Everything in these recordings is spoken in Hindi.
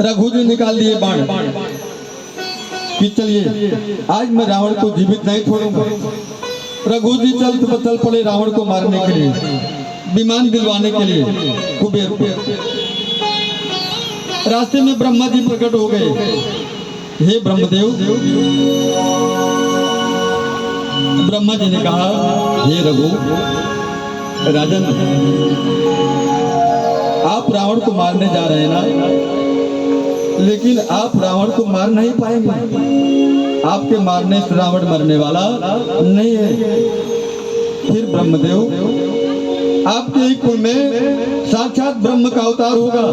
रघु जी निकाल दिए बाण कि चलिए आज मैं रावण को जीवित नहीं छोड़ूंगा। रघु जी चल पड़े रावण को मारने के लिए, विमान दिलवाने के लिए कुबेर को। रास्ते में ब्रह्मा जी प्रकट हो गए। हे ब्रह्मदेव, ब्रह्मा जी ने कहा, हे रघु राजन, आप रावण को मारने जा रहे हैं ना, लेकिन आप रावण को मार नहीं पाएंगे। आपके मारने से रावण मरने वाला नहीं है। फिर ब्रह्मदेव, आपके ही कुल में साक्षात ब्रह्म का अवतार होगा,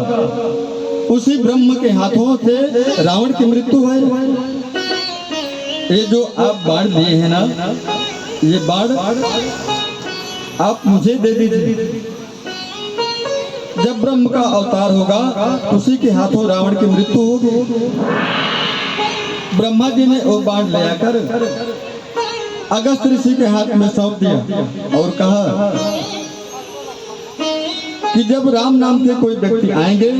उसी ब्रह्म के हाथों से रावण की मृत्यु है। ये जो आप बाण लिए हैं ना, ये बाण आप मुझे दे दीजिए। जब ब्रह्म का अवतार होगा उसी के हाथों रावण की मृत्यु होगी। ब्रह्मा जी ने वो बाण ले आकर अगस्त ऋषि के हाथ में सौंप दिया और कहा कि जब राम नाम के कोई व्यक्ति आएंगे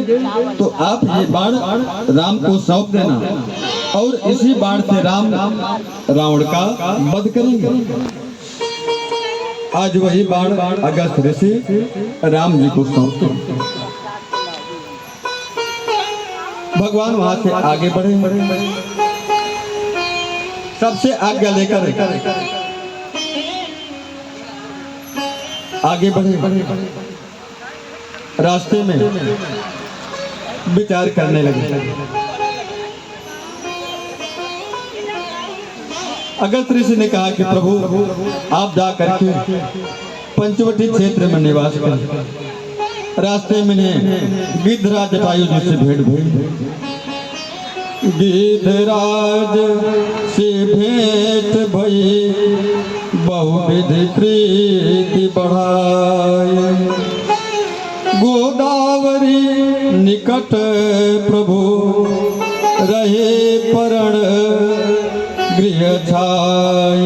तो आप ये बाण राम को सौंप देना और इसी बाण से राम रावण का वध करेंगे। आज वही बाण अगस्त ऋषि राम जी को सौंपते। भगवान वहां से आगे बढ़े, सबसे आज्ञा लेकर आगे बढ़े। रास्ते में विचार करने लगे। अगस्त ऋषि ने कहा कि प्रभु, आप जा करके पंचवटी क्षेत्र में निवास करें। रास्ते में गिद्धराज जटायु जी से भेंट भई। गिद्धराज से भेंट भई, बहुविधि प्रीति बढ़ाए। गोदावरी निकट प्रभु रहे परण गृह छाय।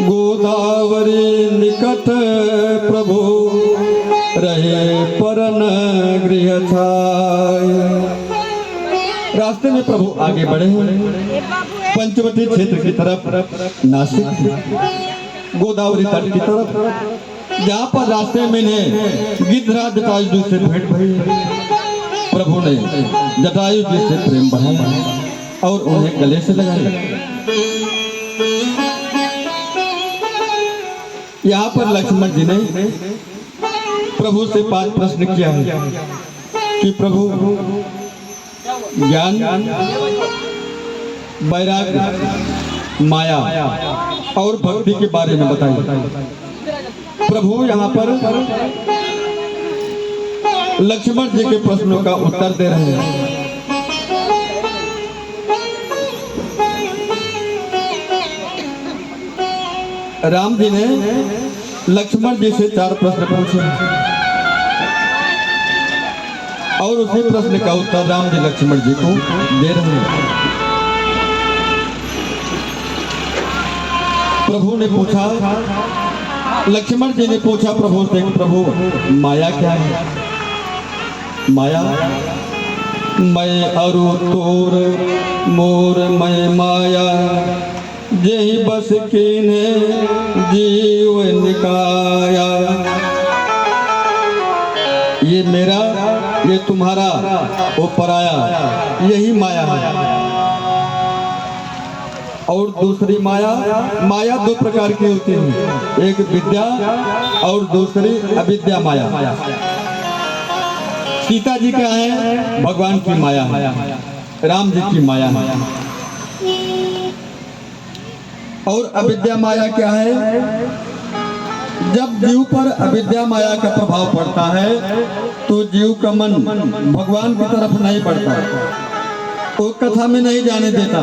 गोदावरी निकट प्रभु रहे परन गृह छाय। रास्ते में प्रभु आगे बढ़े, पंचवटी क्षेत्र की तरफ, नासिक गोदावरी तट की तरफ, जहाँ पर रास्ते में गिद्धराज जटायु जी से भेंट भई। प्रभु ने जटायु जी से प्रेम बढ़ाया और उन्हें गले से लगाया। यहाँ पर लक्ष्मण जी ने प्रभु से 5 प्रश्न किया है कि प्रभु ज्ञान, वैराग्य, माया और भक्ति के बारे में बताइए। प्रभु यहाँ पर लक्ष्मण जी के प्रश्नों का उत्तर दे रहे हैं। राम जी ने लक्ष्मण जी से 4 प्रश्न पूछे और उसी प्रश्न का उत्तर राम जी लक्ष्मण जी को दे रहे हैं। प्रभु ने पूछा, लक्ष्मण जी ने पूछा प्रभु से, प्रभु माया क्या है? माया, मैं अरु तोर मोर मैं माया, जही बस कीने जीव निकाया। ये मेरा, ये तुम्हारा, वो पराया, यही माया है। और दूसरी माया, माया 2 प्रकार की होती है, एक विद्या और दूसरी अविद्या माया। सीता जी क्या है? भगवान की माया है, राम जी की माया है। और अविद्या माया क्या है? जब जीव पर अविद्या माया का प्रभाव पड़ता है तो जीव का मन भगवान की तरफ नहीं बढ़ता, वो कथा में नहीं जाने देता,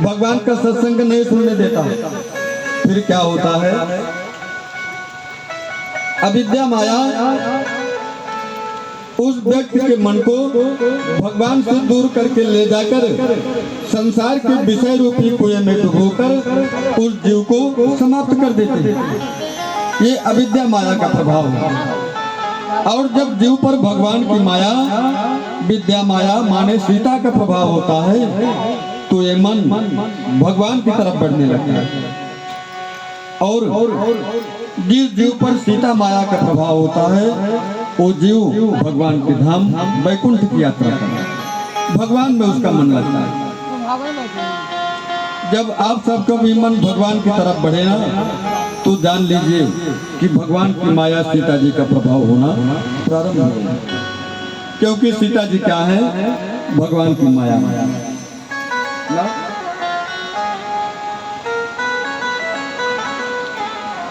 भगवान का सत्संग नहीं सुनने देता। फिर क्या होता है? अविद्या माया उस व्यक्ति के मन को भगवान से दूर करके ले जाकर संसार के विषय रूपी कुएं में डुबोकर उस जीव को समाप्त कर देते हैं। ये अविद्या माया का प्रभाव है। और जब जीव पर भगवान की माया विद्या माया माने सीता का प्रभाव होता है तो ये मन भगवान की तरफ बढ़ने लगता है, और जिस जीव पर सीता माया का प्रभाव होता है वो जीव भगवान के धाम वैकुंठ की यात्रा करता है, भगवान में उसका मन लगता है। जब आप सबका भी मन भगवान की तरफ बढ़े ना तो जान लीजिए कि भगवान की माया सीता जी का प्रभाव होना प्रारंभ हो गया, क्योंकि सीता जी क्या है? भगवान की माया।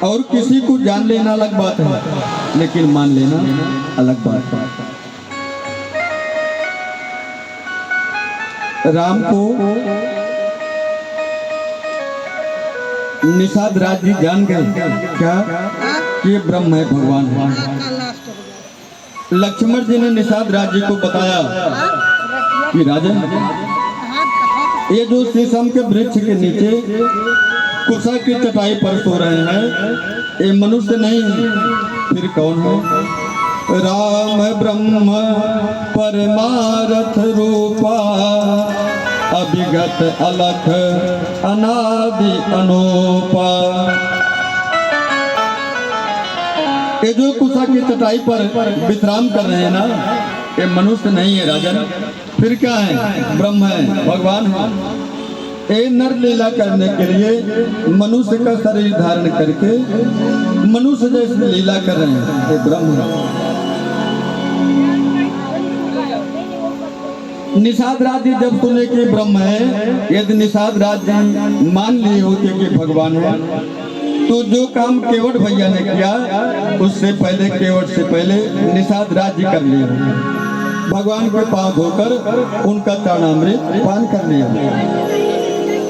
और किसी को जान लेना अलग बात है, लेकिन मान लेना अलग बात है। राम को निषाद राज जी जान गए क्या कि ये ब्रह्म है, भगवान है। लक्ष्मण जी ने निषाद राज जी को बताया कि राजन ये जो शीशम के वृक्ष के नीचे कुशा की चटाई पर सो रहे हैं ये मनुष्य नहीं है, फिर कौन है? राम ब्रह्म परमारथ रूपा अभिगत अलख अनादि अनूपा। ये जो कुशा की चटाई पर विश्राम कर रहे हैं ना ये मनुष्य नहीं है राजन, फिर क्या है? ब्रह्म है, भगवान है। ये नर लीला करने के लिए मनुष्य का शरीर धारण करके मनुष्य जैसे लीला कर रहे हैं, ये ब्रह्म है। निषाद राज जी जब सुने कि ब्रह्म है, यदि निषाद राज जी मान लिए होते कि भगवान है तो जो काम केवट भैया ने किया उससे पहले, केवट से पहले निषाद राज जी कर लिए, भगवान के पांव धोकर उनका चरणामृत पान कर लिया।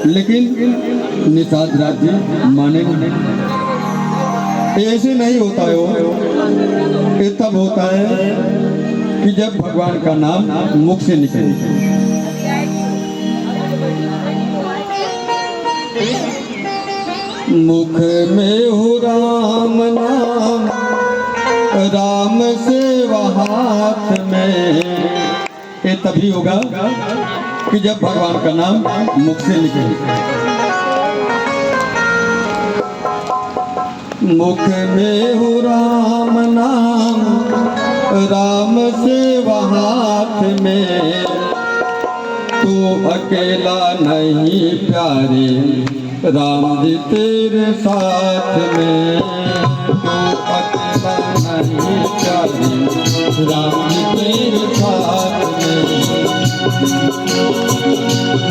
लेकिन निषाद राज जी माने नहीं। ऐसे नहीं होता है, वो ये तब होता है कि जब भगवान का नाम मुख से निकले। मुख में हो राम नाम, राम से हाथ में, ये तभी होगा कि जब भगवान का नाम मुख से निकले। मुख में हो राम नाम, राम से हाथ में, तू अकेला नहीं प्यारे राम जी तेरे साथ में, तू अकेला नहीं प्यारे राम जी तेरे साथ में।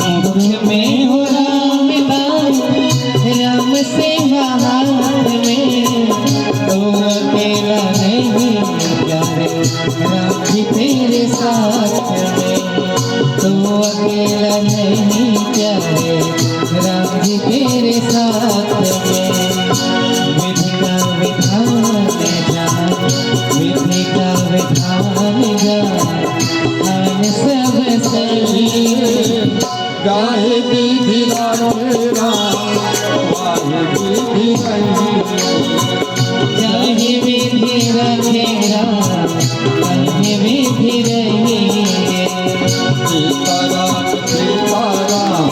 मुख में हो राम नाम, राम से हाथ में, तू अकेला नहीं प्यारे राम जी तेरे साथ में, तू अकेला नहीं प्यारे राम जी तेरे साथ में। विधि का विधान जान, विधि का विधान जान, आन सब सही गाहे विधि तेरा, वाहे विधि चाहे विधि रखेगा, चाहे विधि रहेंगे। सीताराम सीताराम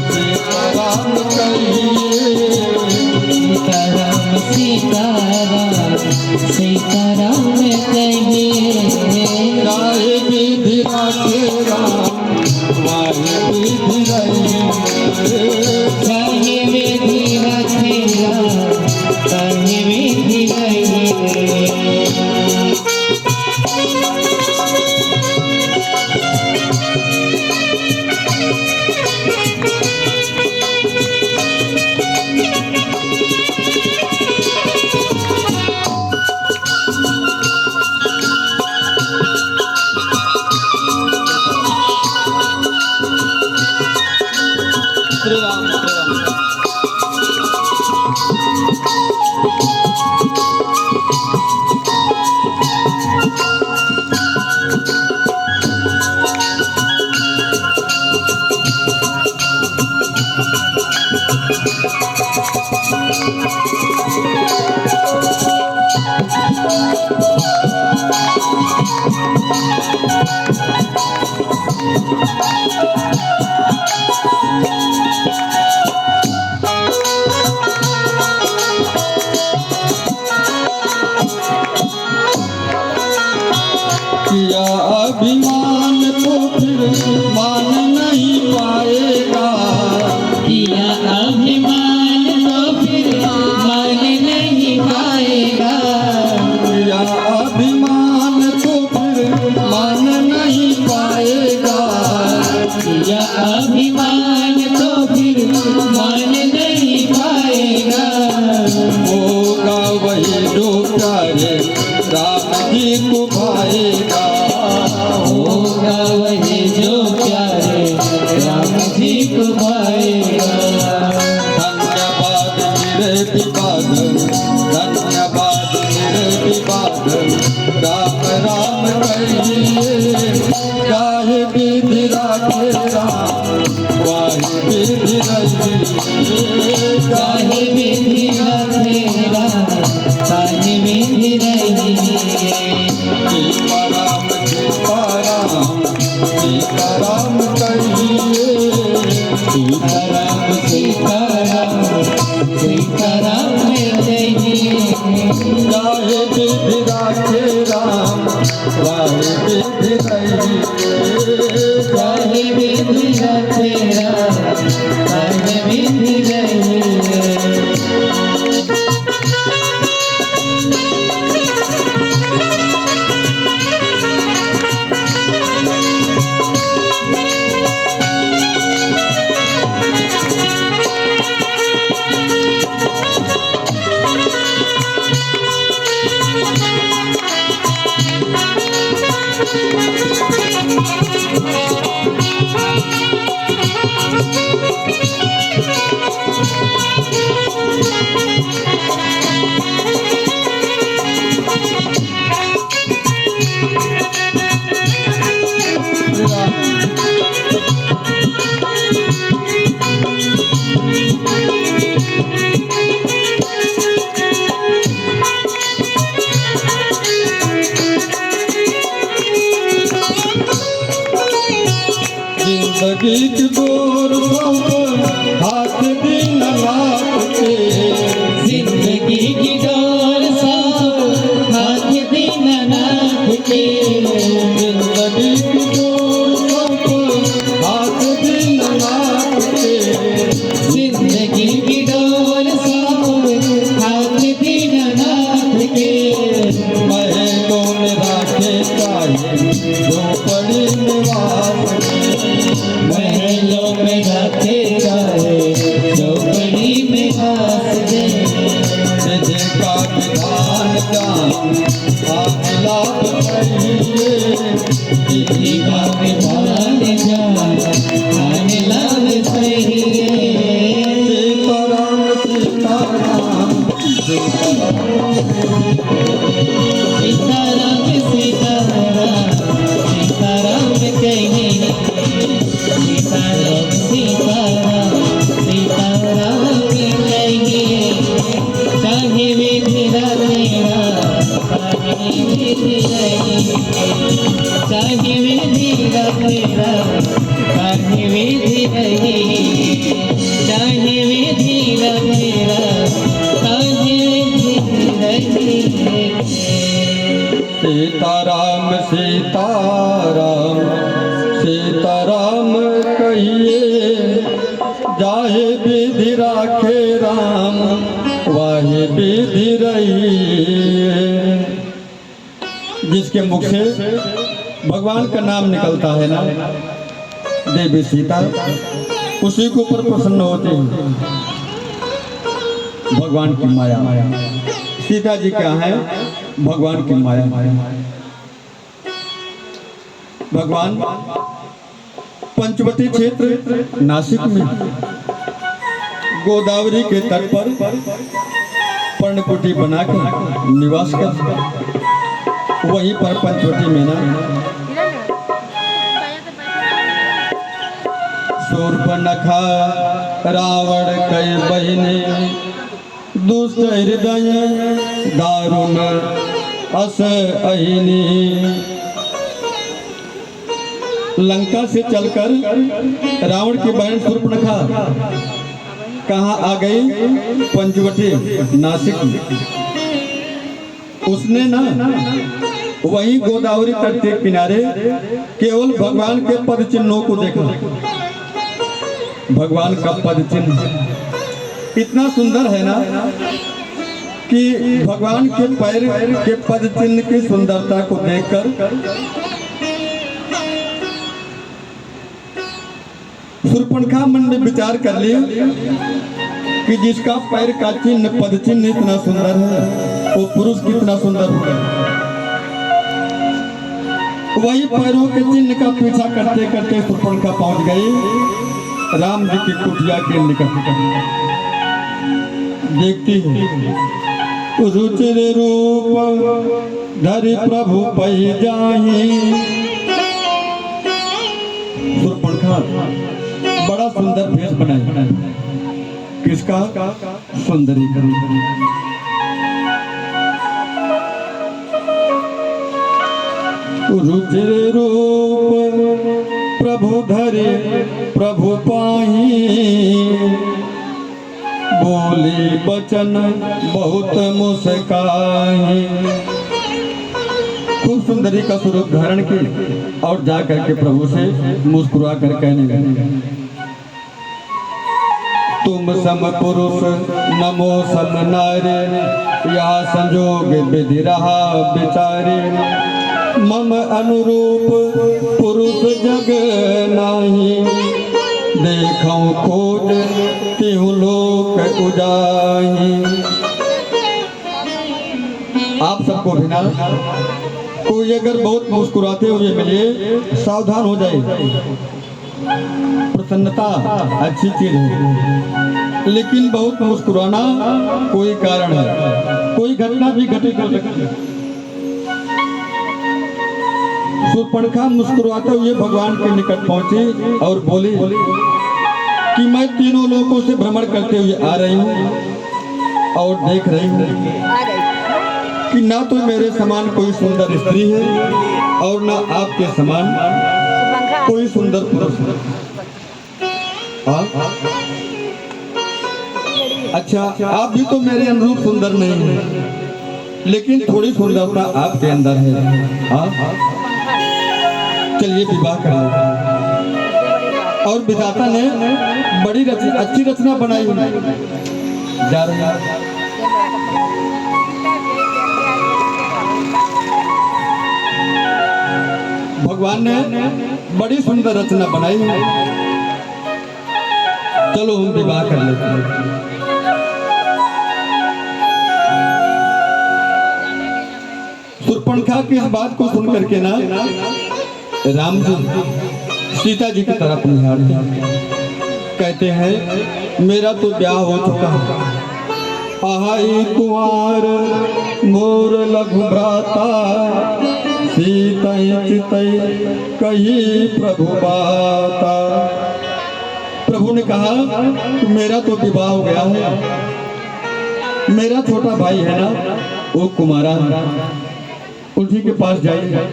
सीताराम कहिए, सीताराम सीताराम सीताराम कहिए। गाहे विधि तेरा, वाहे विधि चाहे विधि रखेगा, चाहे विधि रहेंगे। किया अभिमान तो फिर मान नहीं पाएगा। किया अभिमान तो फिर मान नहीं पाएगा। किया अभिमान तो फिर मान नहीं पाएगा। किया अभिमान तो फिर मान नहीं पाएगा। होगा वही जो प्यारे राम जी को भाएगा। होगा वही जो प्यारे राम जी को भाएगा। धन्यवाद मेरे विवाद, धन्यवाद मेरे विवाद, राम राम कहिए चाहे विधि राखे राम, वाहे विधि रहिए। चाहे विधि रखे राम, चाहे विधि रहिए। सीताराम सीताराम सीताराम कहिए। सीताराम सीताराम सीताराम कहिए। चाहे विधि राखे राम, वाहे विधि रहिए। चाहे विधि रखे राम, चाहे विधि रहिए। जिंदगी की डोर हाथ दिन रात के। जिंदगी की डोर सब हाथ दिन नाथ के। जिंदगी की डोर हाथ दिन रात के। जिंदगी की डोर सब हाथ दिन नाथ के। महलों में राखे चाहिए झोपड़ी निवास के। महलों में रखे जाए झोपड़ी में घास दे। विधि का विधान जान आप लाभ कहिए। विधि का विधान जान आने लाभ सहिए। सीताराम सीताराम सीताराम सीताराम सीताराम सीताराम कहिए। सीताराम सीताराम सीताराम कहिए। चाहे विधि रखे राम, चाहे विधि रहिए। चाहे विधि रखे राम, चाहे विधि रहिए। चाहे विधि रखे राम, चाहे विधि रहिए। सीताराम सीताराम सीताराम कहिए। जाहे विधि राखे राम, वाहे विधि रहिए। जिसके मुख से भगवान का नाम निकलता है ना, देवी सीता उसी के ऊपर प्रसन्न होते हैं। भगवान की माया, सीता जी क्या है? भगवान की माया। भगवान पंचवटी क्षेत्र नासिक में गोदावरी के तट पर पर्णकुटी बना के निवास कर, वहीं पर पंचवटी में ना शूर्पणखा रावण कई बहिने, दुष्ट हृदय दारुण अस अहिनी। लंका से चलकर रावण की बहन शूर्पणखा कहाँ आ गई? पंचवटी नासिक में। उसने ना वहीं गोदावरी तट के किनारे केवल भगवान के पद चिन्हों को देखा। भगवान का पद चिन्ह इतना सुंदर है ना कि भगवान के पैर के पद चिन्ह की सुंदरता को देखकर शूर्पणखा मन में विचार कर लिया कि जिसका पैर का चिन्ह पद चिन्ह इतना सुंदर है वो पुरुष कितना सुंदर होगा। वही पैरों के चिन्ह का पीछा करते करते शूर्पणखा पहुंच गई राम जी की कुटिया के निकट। देखती है रुचिर रूप धरि प्रभु पै जाहि। शूर्पणखा बड़ा सुंदर भेष बनाया। किसका? सुंदरी का। रुचिर रूप प्रभु धरे प्रभु पाही। बोली बचन बहुत मुस्काही। खूब सुंदरी का स्वरूप धारण की और जा करके प्रभु से मुस्कुरा कर कहने लगे तुम सम पुरुष नमो सम नारे या संजोग विधि रहा बिचारे। मम अनुरूप पुरुष जग नाही देखो खोज तिहु लोक उजाही। आप सबको भी ना कोई अगर बहुत मुस्कुराते हुए मिले सावधान हो जाए। प्रसन्नता अच्छी चीज है लेकिन बहुत मुस्कुराना कोई कारण है, कोई घटना भी घटित हो सकती है। शूर्पणखा मुस्कुराते हुए भगवान के निकट पहुंची और बोली कि मैं तीनों लोगों से भ्रमण करते हुए आ रही हूँ और देख रही हूँ कि ना तो मेरे समान कोई सुंदर स्त्री है और ना आपके समान कोई सुंदर पुरुष है। अच्छा आप भी तो मेरे अनुरूप सुंदर नहीं है लेकिन थोड़ी सुंदरता आपके अंदर है। चलिए विवाह कर लें। और विधाता ने बड़ी अच्छी रचना बनाई है। जा रहे हैं भगवान ने बड़ी सुंदर रचना बनाई है। चलो हम विवाह कर लेते हैं। शूर्पणखा की इस बात को सुन करके ना राम जी सीता जी की तरफ निहारते कहते हैं मेरा तो ब्याह हो चुका है। आहाई कुंवर मोर लघु भ्राता सीतई चितई कही प्रभु बाता। प्रभु ने कहा कि मेरा तो विवाह हो गया है। मेरा छोटा भाई है ना वो कुमारा है, उसी के पास जाइए।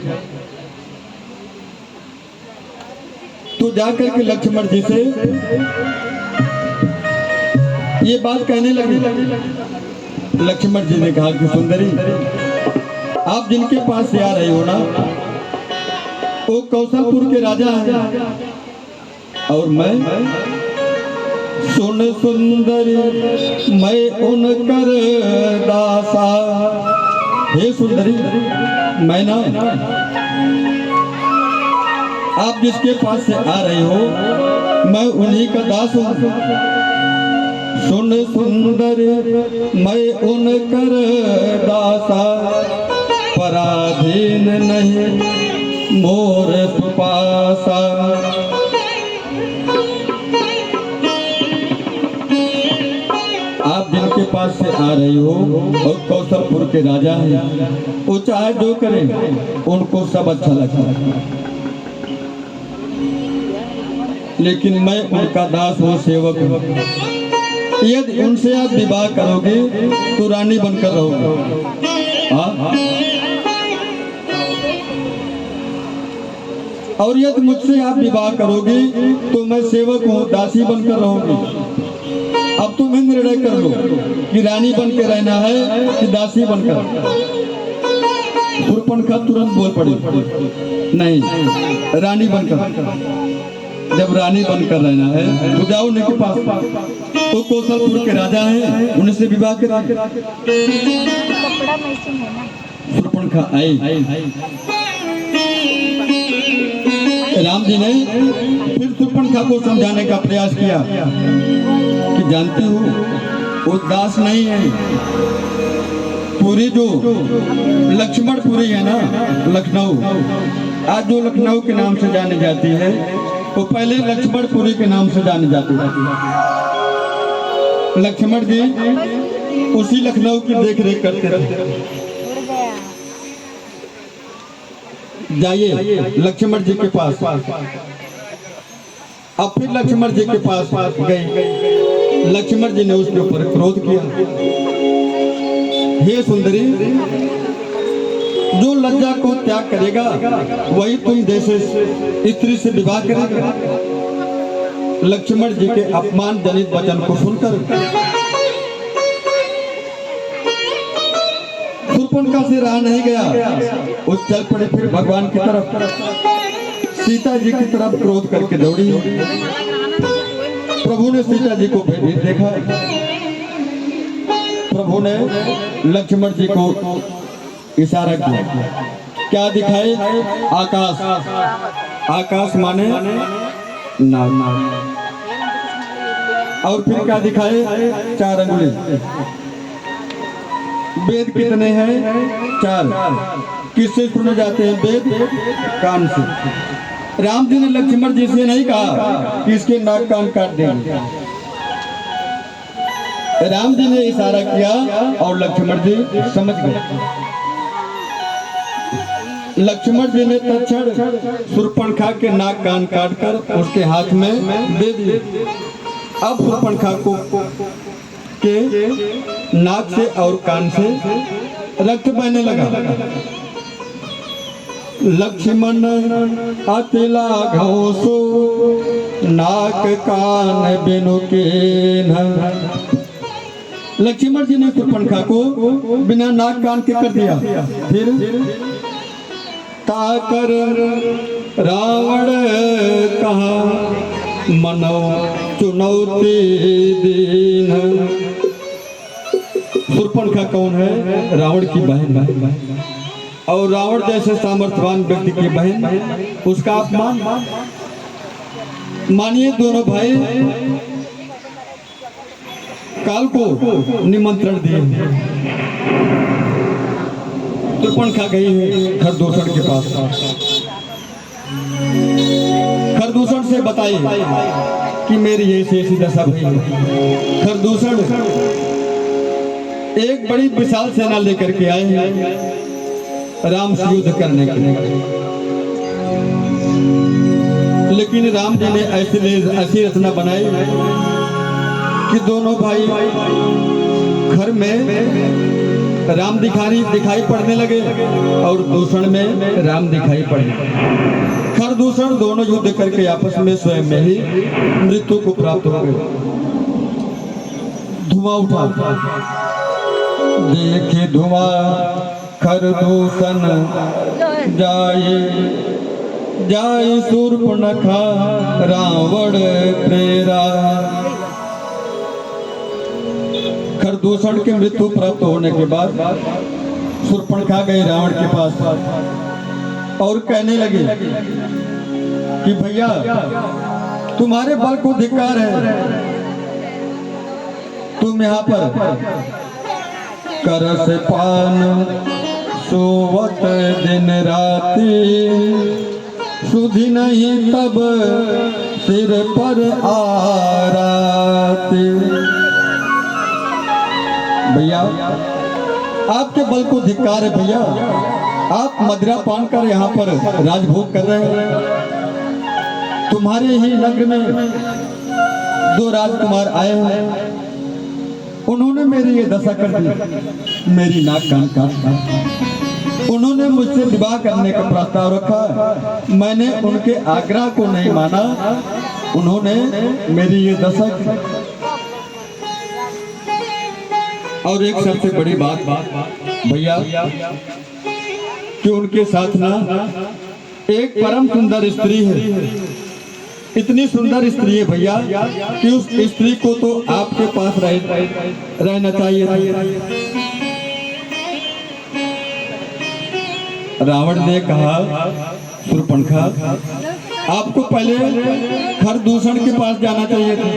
तो जाकर के लक्ष्मण जी से ये बात कहने लगे। लक्ष्मण जी ने कहा कि सुंदरी आप जिनके पास से आ रहे हो ना वो कौशलपुर के राजा हैं और मैं सुन सुंदरी मैं उनकर दासा। हे सुंदरी मैं ना आप जिसके पास से आ रहे हो मैं उन्हीं का दास हूँ। सुन सुंदर मैं उनकर दासा पराधीन नहीं मोर सुपासा। आप जिनके पास से आ रही हो और कौशलपुर के राजा हैं वो चाहे जो करें उनको सब अच्छा लगता है लेकिन मैं उनका दास हूँ सेवक हूँ। यदि उनसे आप विवाह करोगे तो रानी बनकर रहोगे। और यदि मुझसे आप विवाह करोगे तो मैं सेवक हूँ दासी बनकर रहूंगी। अब तुम ही निर्णय कर लो कि रानी बन के रहना है कि दासी बनकर। शूर्पणखा तुरंत बोल पड़ी, नहीं रानी बनकर, जब रानी बनकर रहना है तो जाओ उनके पास, वो कौशलपुर के राजा हैं, उनसे विवाह करें। कपड़ा मैचिंग है ना। शूर्पणखा आई, राम जी ने फिर शूर्पणखा को समझाने का प्रयास किया कि जानती हूँ वो दास नहीं है, पूरी जो लक्ष्मणपुरी है ना, लखनऊ, आज जो लखनऊ के नाम से जानी जाती है वो पहले लक्ष्मणपुरी के नाम से जानी जाती है। लक्ष्मण जी उसी लखनऊ की देख रेख करते थे। उड़ गया। जाइए लक्ष्मण जी के पास, अब फिर लक्ष्मण जी के पास गए। लक्ष्मण जी ने उसके ऊपर क्रोध किया, हे सुंदरी, जो लज्जा को त्याग करेगा वही तुम जैसे स्त्री से विवाह करेगा। लक्ष्मण जी के अपमान जनित वचन को सुनकर शूर्पणखा से रहा नहीं गया, वो चल पड़े फिर भगवान की तरफ, सीता जी की तरफ क्रोध करके दौड़ी। प्रभु ने सीता जी को भयभीत देखा, प्रभु ने लक्ष्मण जी को इशारा किया, क्या दिखाए? आकाश, आकाश माने नाग, और फिर क्या दिखाए? 4 अंगुली। वेद कितने हैं? 4। किससे सुने जाते हैं वेद? कान से। राम जी ने लक्ष्मण जी से नहीं कहा कि इसके नाक कान काट देंगे, राम जी ने इशारा किया और लक्ष्मण जी समझ गए। लक्ष्मण जी ने तत्क्षण शूर्पणखा के नाक कान काट कर उसके हाथ में दे दिए। अब शूर्पणखा को के नाक से और कान से रक्त बहने लगा। लक्ष्मण अतिला घोषो नाक कान बिनु के न। लक्ष्मण जी ने शूर्पणखा को बिना नाक कान के कर दिया। फिर ताकर रावण कहा मनो चुनौती दीन। शूर्पणखा कौन है? रावण की बहन, और रावण जैसे सामर्थ्यवान व्यक्ति की बहन, उसका अपमान। मानिए दोनों भाई काल को निमंत्रण दिए। शूर्पणखा गई है खरदूषण के पास, खरदूषण से बताई कि मेरी ऐसी दशा हुई है। खरदूषण एक बड़ी विशाल सेना लेकर के आए हैं राम से युद्ध करने के लिए, लेकिन राम जी ने ऐसी रचना बनाई कि दोनों भाई घर में राम दिखाई पड़ने लगे और दूषण में राम दिखाई पड़े। खरदूषण दोनों युद्ध करके आपस में स्वयं में ही मृत्यु को प्राप्त हो गए। धुआं उठा, देखे धुआं खरदूषण जाए शूर्पणखा रावण प्रेरा। खरदूषण की मृत्यु प्राप्त होने के बाद शूर्पणखा गए रावण के पास और कहने लगे कि भैया तुम्हारे बल को धिक्कार है, तुम यहाँ पर करस पान सोवत दिन राती, सुधि नहीं तब सिर पर आराती। भैया आपके बल को धिक्कार है भैया, आप मदिरा पान कर यहाँ पर राजभोग कर रहे हैं। तुम्हारे ही नगर में 2 राजकुमार आए हैं, उन्होंने मेरी ये दशा कर दी, मेरी नाक कान काट। उन्होंने मुझसे विवाह करने का प्रस्ताव रखा, मैंने उनके आग्रह को नहीं माना, उन्होंने मेरी ये दशा की। और एक सबसे बड़ी बात भैया, कि उनके साथ ना एक परम सुंदर स्त्री है। इतनी सुंदर स्त्री है भैया कि उस स्त्री को तो आपके पास रहना चाहिए था। रावण ने कहा, शूर्पणखा आपको पहले खरदूषण के पास जाना चाहिए था।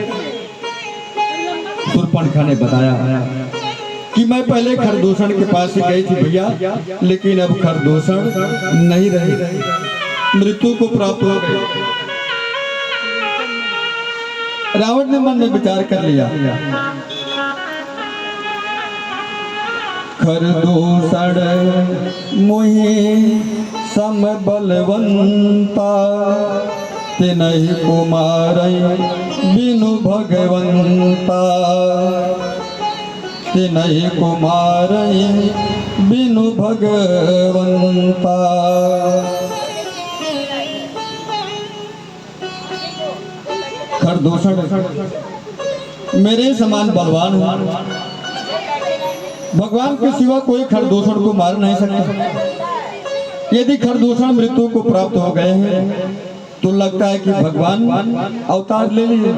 शूर्पणखा ने बताया कि मैं पहले खरदूषण के पास ही गई थी भैया, लेकिन अब खरदूषण नहीं रही, मृत्यु को प्राप्त हो गई। रावण ने मन में विचार कर लिया, खरदूषण मोहि सम बलवंता, तिनहि कुमार बिनु भगवंता, तिनहि कुमार बिनु भगवंता। खरदूषण मेरे समान बलवान है, भगवान के सिवा कोई खरदूषण को मार नहीं सकता। यदि खरदूषण मृत्यु को प्राप्त हो गए हैं तो लगता है कि भगवान अवतार ले लिए।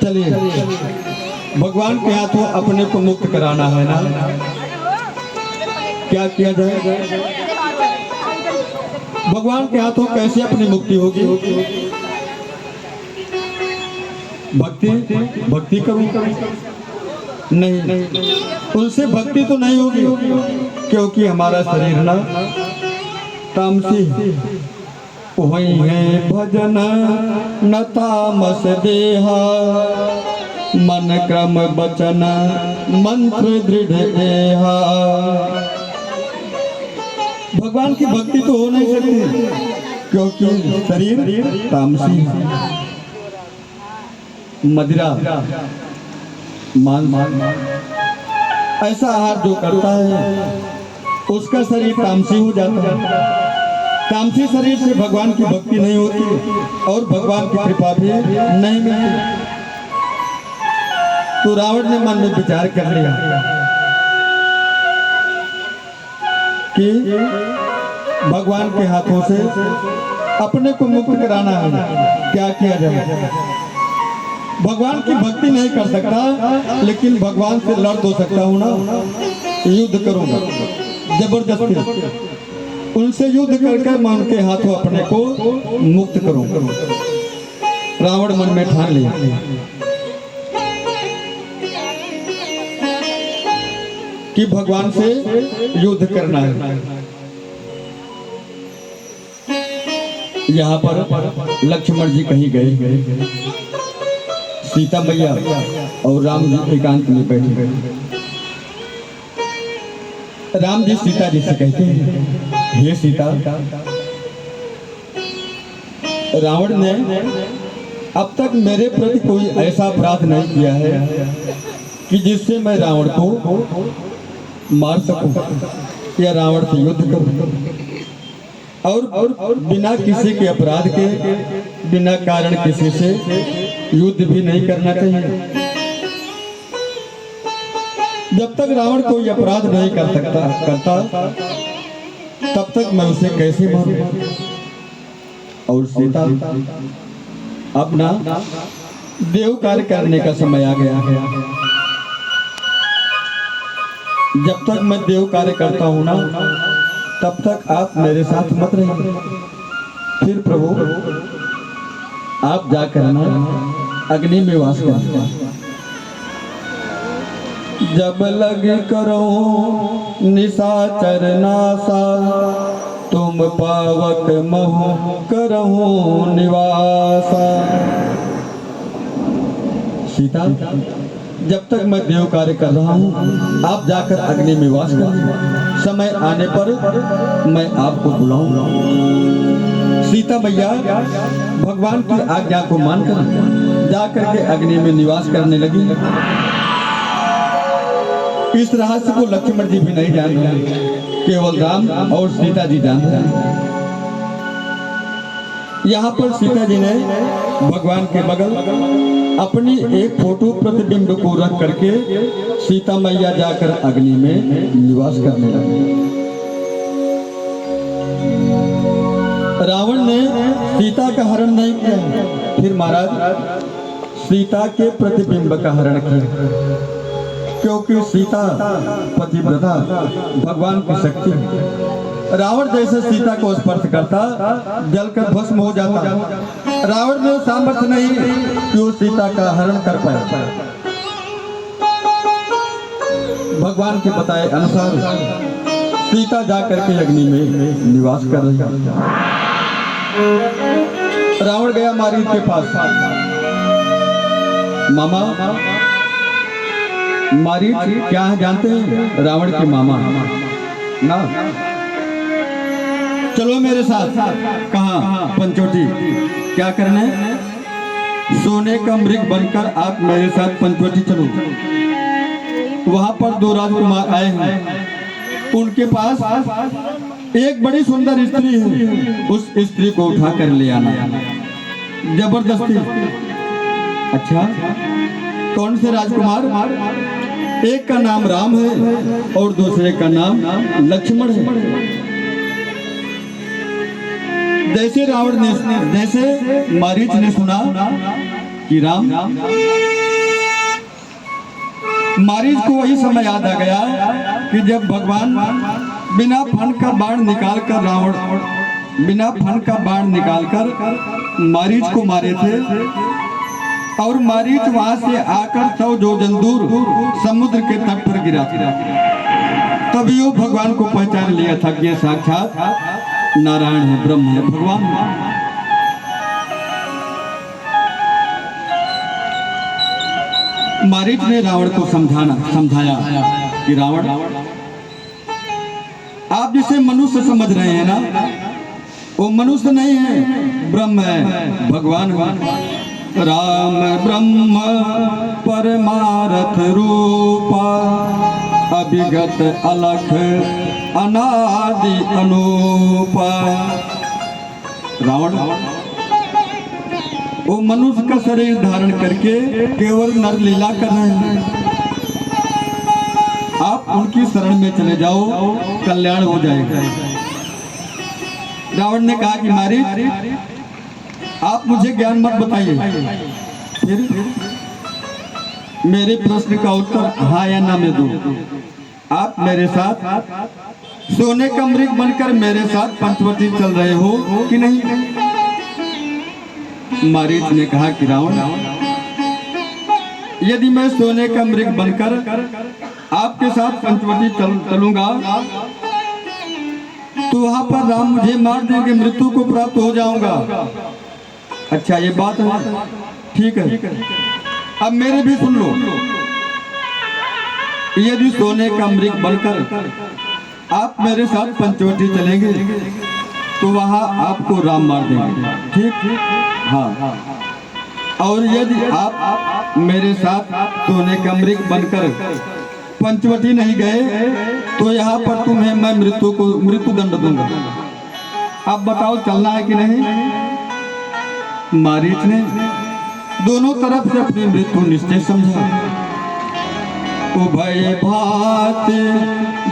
चलिए भगवान के हाथों अपने को मुक्त कराना है ना, क्या किया जाए? भगवान के हाथों कैसे अपनी मुक्ति होगी? भक्ति करूं? नहीं, उनसे भक्ति तो नहीं होगी, क्योंकि हमारा शरीर ना तामसी वही है। भजन न तामस देहा, मन क्रम बचन मंत्र दृढ़ एहा। भगवान की भक्ति तो हो नहीं सकती, क्योंकि शरीर तामसी है। मदिरा मान ऐसा आहार जो करता है उसका शरीर तामसी हो जाता है। तामसी शरीर से भगवान की भक्ति नहीं होती और भगवान की कृपा भी नहीं मिलती। तो रावण ने मन में विचार कर लिया कि भगवान के हाथों से अपने को मुक्त कराना है, क्या किया जाए? भगवान की भक्ति नहीं कर सकता, लेकिन भगवान से लड़ तो सकता हूँ ना, युद्ध करूंगा जबरदस्ती। उनसे युद्ध करके मैं उनके हाथों अपने को मुक्त करूंगा। रावण मन में ठान लिया कि भगवान से युद्ध करना है। यहाँ पर लक्ष्मण जी कहीं गए, सीता मैया और राम जी एकांत में बैठे। राम जी सीता जी से कहते हैं, हे सीता, रावण ने अब तक मेरे प्रति कोई ऐसा अपराध नहीं किया है कि जिससे मैं रावण को मार सकूं या रावण से युद्ध करूं। और बिना किसी के अपराध के, बिना कारण किसी से युद्ध भी नहीं करना चाहिए। जब तक रावण कोई अपराध नहीं करता तब तक मैं उसे कैसे मारूं? और सीता, अब ना देव कार्य करने का समय आ गया है। जब तक मैं देव कार्य करता हूं ना, तब तक आप मेरे साथ मत रहिए। फिर प्रभु आप जाकर ना अग्नि में वास करें। जब लग करो निशाचर नासा, तुम पावक मोह करहु निवासा। सीता, जब तक मैं देव कार्य कर रहा हूँ, आप जाकर अग्नि में वास करें। समय आने पर मैं आपको बुलाऊंगा। सीता मैया भगवान की आज्ञा को मानकर जाकर के अग्नि में निवास करने लगी। इस रहस्य को लक्ष्मण जी भी नहीं जान रहे, केवल राम और सीता जी जान रहे हैं। यहाँ पर सीता जी ने भगवान के बगल अपनी एक फोटो प्रतिबिंब को रख करके सीता मैया जाकर अग्नि में निवास करने लगे। रावण ने सीता का हरण नहीं किया, फिर महाराज सीता के प्रतिबिंब का हरण किया, क्योंकि सीता पतिव्रता भगवान की शक्ति है। रावण जैसे सीता को स्पर्श करता जलकर भस्म हो जाता। रावण में सामर्थ्य नहीं कि वो सीता का हरण कर पाए। भगवान के बताए अनुसार सीता जाकर के अग्नि में निवास कर रही है। रावण गया मारीच के पास। मामा, मारीच क्या है जानते हैं? रावण के मामा ना। चलो मेरे साथ। कहाँ? पंचवटी। क्या करना है? सोने का मृग बनकर आप मेरे साथ पंचवटी चलो। वहां पर दो राजकुमार आए हैं, उनके पास एक बड़ी सुंदर स्त्री है, उस स्त्री को उठा कर ले आना जबरदस्ती। अच्छा, कौन से राजकुमार? एक का नाम राम है और दूसरे का नाम लक्ष्मण है। जैसे रावण ने, जैसे मारीच ने सुना कि राम, मारीच को वही समय याद आ गया कि जब भगवान बिना फन का बाण निकालकर रावण बिना फन का बाण निकालकर मारीच को मारे थे, और मारीच वहां से आकर 100 योजन दूर समुद्र के तट पर गिरा था। तभी वो भगवान को पहचान लिया था कि ये साक्षात नारायण है, ब्रह्म है, भगवान है। मारीच ने रावण को समझाया कि रावण, आप जिसे मनुष्य समझ रहे हैं ना, वो मनुष्य नहीं है, ब्रह्म है, भगवान है। राम ब्रह्म परमारथ रूपा, अभिगत अलख अनादि अनूपा। रावण वो मनुष्य का शरीर धारण करके केवल नर लीला कर रहे हैं। आप उनकी शरण में चले जाओ, कल्याण हो जाएगा। रावण ने कहा कि मारीच, आप मुझे ज्ञान मत बताइए, फिर मेरे प्रश्न का उत्तर हाँ या ना में दो। आप मेरे साथ सोने का मृग बनकर मेरे साथ पंचवटी चल रहे हो कि नहीं? मारीच ने कहा कि रावण, यदि मैं सोने का मृग बनकर आपके साथ पंचवटी चलूंगा तो वहां पर राम मुझे मार देंगे, मृत्यु को प्राप्त हो जाऊंगा। अच्छा, ये बात है, ठीक है। अब मेरे भी सुन लो, यदि सोने का मृग बनकर आप मेरे साथ पंचवटी चलेंगे तो वहां आपको राम मार देंगे, ठीक? हाँ। और यदि आप मेरे साथ सोने का मृग बनकर पंचवटी नहीं गए तो यहाँ पर तुम्हें मैं मृत्यु दंड दूंगा। आप बताओ, चलना है कि नहीं? मारीच ने दोनों तरफ से अपनी मृत्यु निश्चय समझा। उभय भात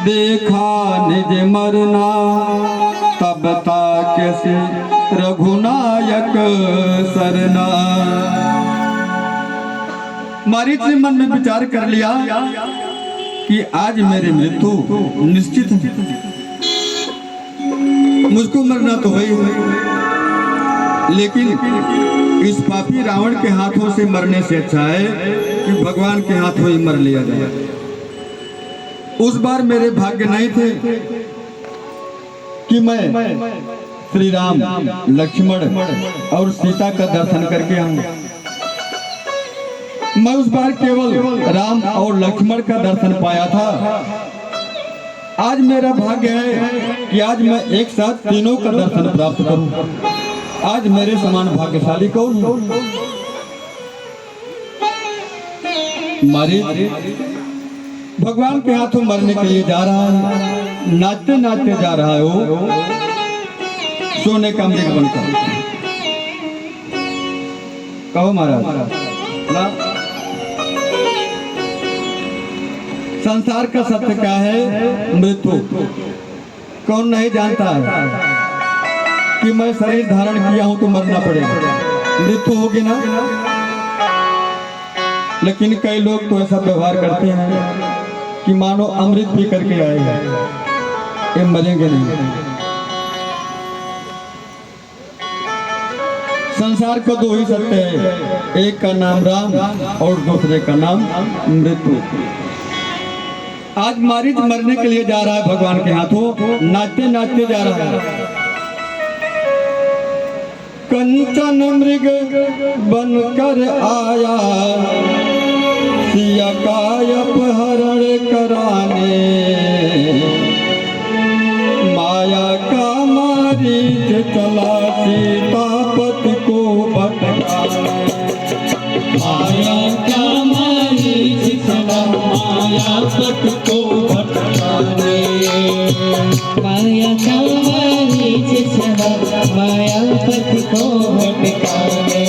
देखा निज मरना, तब ताके से रघुनायक सरना। मारीच ने मन में विचार कर लिया कि आज मेरी मृत्यु निश्चित है, मुझको मरना तो वही है, लेकिन इस पापी रावण के हाथों से मरने से अच्छा है कि भगवान के हाथों ही मर लिया जाए। उस बार मेरे भाग्य नहीं थे कि मैं श्री राम, लक्ष्मण और सीता का दर्शन करके आऊं। मैं उस बार केवल राम और लक्ष्मण का दर्शन पाया था। आज मेरा भाग्य है कि आज मैं एक साथ तीनों का दर्शन प्राप्त करूं। आज मेरे समान भाग्यशाली कौन है? मारीच भगवान के हाथों मरने के लिए जा रहा है, नाचते नाचते जा रहा है वो सोने का मृग बनकर। कहो महाराज। ला। संसार का सत्य क्या है? मृत्यु। कौन नहीं जानता है कि मैं शरीर धारण किया हूं तो मरना पड़ेगा, मृत्यु होगी ना। लेकिन कई लोग तो ऐसा व्यवहार करते हैं कि मानो अमृत पी करके आए हैं, ये मरेंगे नहीं। संसार का दो ही सत्य है, एक का नाम राम और दूसरे का नाम मृत्यु। आज मारिच मरने के लिए जा रहा है भगवान के हाथों, नाचते नाचते जा रहा है। कंचन मृग बनकर आया सिया का अपहरण कराने, माया का मारीच चला सीतापति को भटकाने। माया का मारीच चला मायापति को भटकाने। माया का मारीच चला मायापति को भटकाने।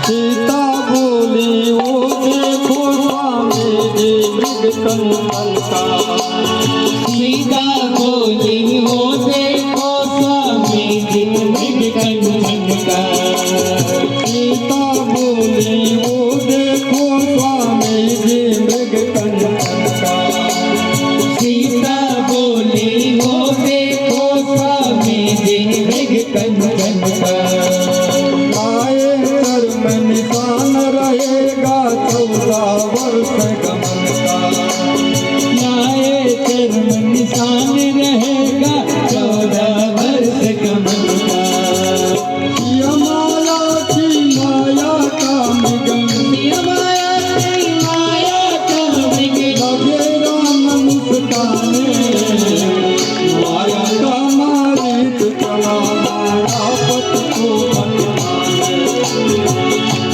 सीता बोली वो देखो स्वामी जी मृग कंचन का। सीता बोली वो देखो स्वामी जी मृग कंचन का। सीता बोली वो देखो स्वामी जी मृग कंचन का। सीता बोली वो देखो स्वामी जी मृग कंचन का। आए कर्म निशान रहेगा 14 वर्ष गमन का। लाए चर्म निशान रहेगा 14 वर्ष गमन का। ये माया की माया का निगम ये माया की माया का मृग लगेगा मुस्काने। माया का मारीच चला मायापति को भटकाने।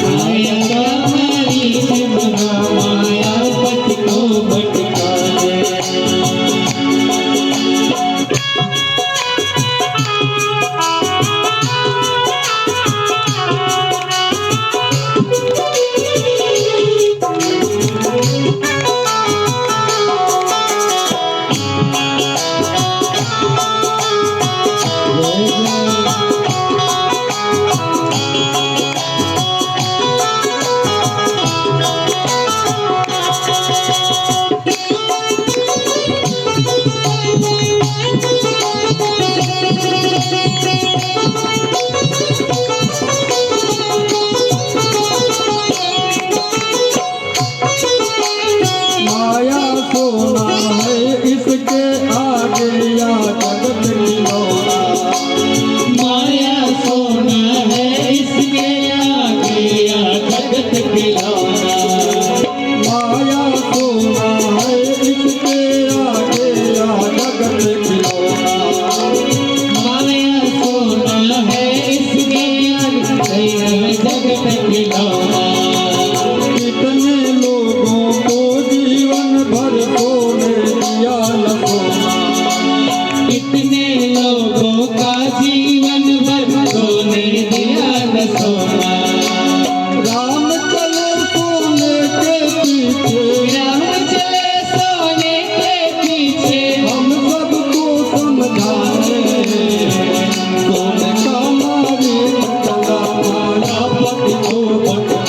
माया का मारीच चला मायापति को भटकाने। माया सोना है इसके आगे या जगत खिलौना। माया सोना है इसके आगे या जगत खिलौना। माया सोना है इसके आगे या जगत खिलौना। माया सोना है इसके आगे या जगत खिलौना। कितने लोगों को जीवन भर सोने दिया न सोना। कितने लोगों का जीवन भर सोने दिया न सोना। राम चले सोने के पीछे, राम चले सोने के पीछे। हम सबको समझाने। सोने का मारीच चला मायापति को भटकाने।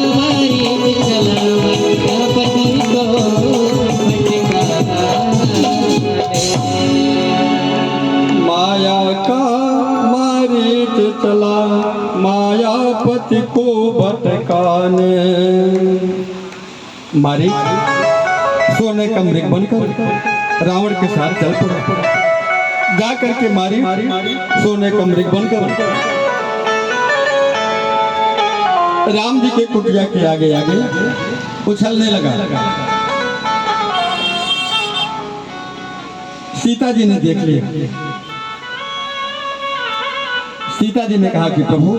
मारी चला मैया पति को भटकाने। माया का मारीच चला मायापति को भटकाने। मारी सोने का मृग बनकर रावण के साथ चल पड़ा। जा करके मारी सोने का मृग बनकर राम जी के कुटिया के आगे आगे उछलने लगा। सीता जी ने देख लिया। सीता जी ने कहा कि प्रभु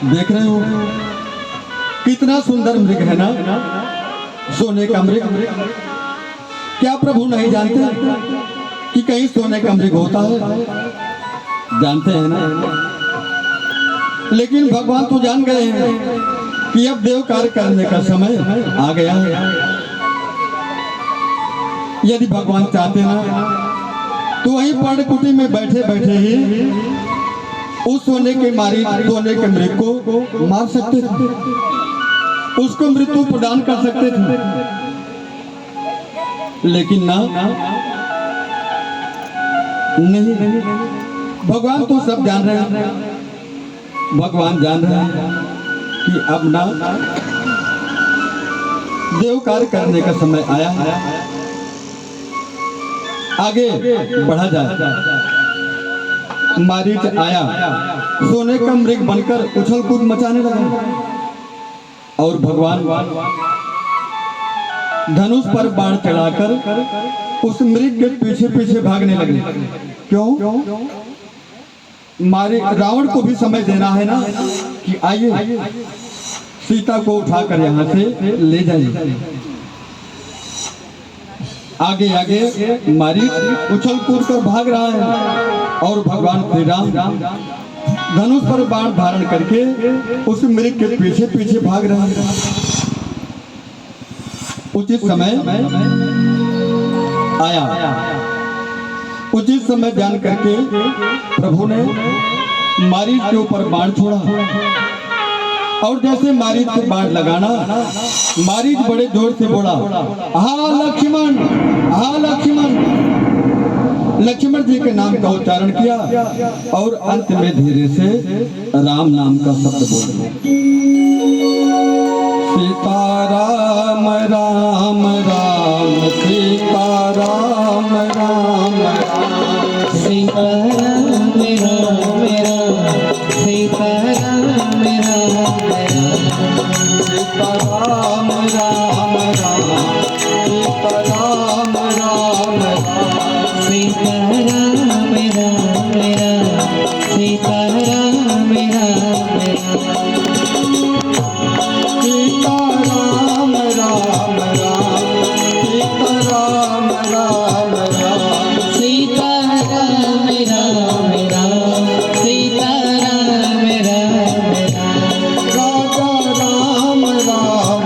देख रहे हो कितना सुंदर मृग है ना, सोने का मृग। क्या प्रभु नहीं जानते कि कहीं सोने का मृग होता है? जानते हैं ना। लेकिन भगवान तो जान गए हैं कि अब देव कार्य करने का समय आ गया है। यदि भगवान चाहते ना तो वहीं पर्णकुटी में बैठे बैठे ही उस सोने के मृग को मार सकते थे, उसको मृत्यु प्रदान कर सकते थे। लेकिन ना, नहीं, भगवान तो सब जान रहे हैं। भगवान जान रहे हैं कि अब ना देव कार्य करने का समय आया है, आगे बढ़ा जाए। मारीच आया, सोने का मृग बनकर उछल कूद मचाने लगा और भगवान धनुष पर बाण चढ़ाकर उस मृग के पीछे पीछे भागने लगे। क्यों? रावण को भी समझ देना है ना कि आइए सीता को उठाकर यहाँ से ले जाइए। आगे आगे मारीच उछल कूद कर भाग रहा है और भगवान श्री राम धनुष पर बाण धारण करके उस मृग के पीछे पीछे भाग रहे हैं। उचित समय आया, उचित समय जान करके प्रभु ने मारीच के ऊपर बाण छोड़ा और जैसे मारीच से बाण लगाना, मारीच बड़े जोर से बोला, हा लक्ष्मण, हा लक्ष्मण। लक्ष्मण जी के नाम का उच्चारण किया और अंत में धीरे से राम नाम का शब्द बोला। सीताराम राम राम सीताराम राम राम सीताराम राम राम सीताराम राम राम सीताराम राम राम सीताराम राम राम सीताराम राम राम सीताराम राम सीताराम राम राम सीताराम राम राम सीताराम राम राम सीताराम राम राम राजा राम राम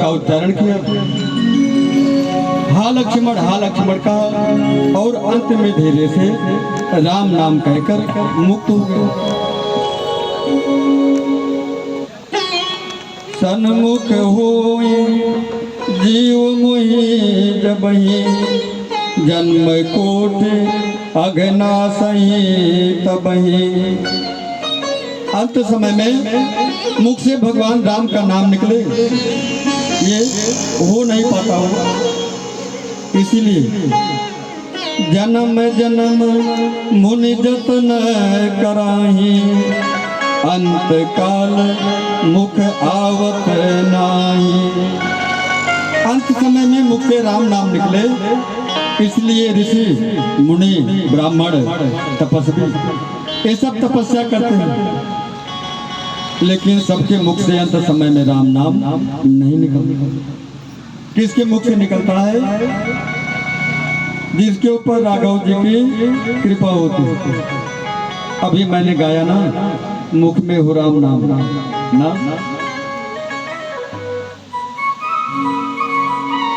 का उच्चारण किया, हा लक्ष्मण कहा और अंत में धीरे से राम नाम कहकर मुक्त हो गए। सन्मुख होए जीव मोहि जबहि, जन्म कोट अघना सही तबहि। अंत समय में मुख से भगवान राम का नाम निकले, ये हो नहीं पाता होगा, इसीलिए जन्म जन्म मुनि जतन कराही, अंत काल मुख आवत नाही। अंत समय में मुख से राम नाम निकले, इसलिए ऋषि मुनि ब्राह्मण तपस्वी ये सब तपस्या करते हैं, लेकिन सबके मुख से अंत समय में राम नाम नहीं निकलता। किसके मुख से निकलता है? जिसके ऊपर राघव जी की कृपा होती है। अभी मैंने गाया ना, मुख में हो राम नाम ना।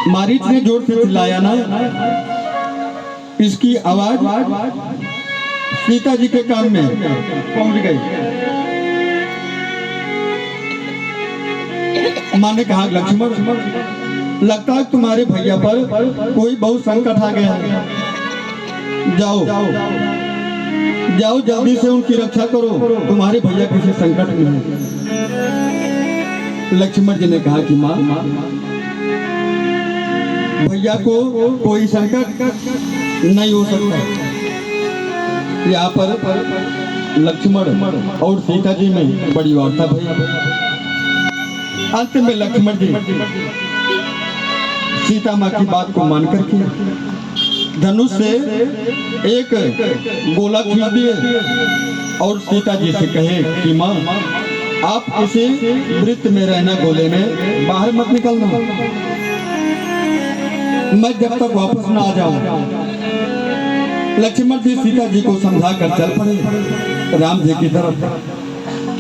मारीच ने जोर से चिल्लाया ना, इसकी आवाज सीता जी के कान में पहुंच गई। माँ ने कहा, लक्ष्मण लगता है तुम्हारे भैया पर कोई बहुत संकट आ गया है, जाओ जाओ जल्दी से उनकी रक्षा करो, तुम्हारे भैया किसी संकट में है। लक्ष्मण जी ने कहा कि माँ, भैया को कोई संकट नहीं हो सकता। यहाँ पर लक्ष्मण और सीता जी में बड़ी वार्ता भई। अंत में लक्ष्मण जी सीता माँ की बात को मानकर के धनुष से एक गोला खींच दिए और सीता जी से कहे कि माँ, आप इसे वृत्त में रहना, गोले में बाहर मत निकलना, मैं जब तक वापस ना आ जाऊं। लक्ष्मण जी सीता जी को समझा कर चल पड़े राम जी की तरफ,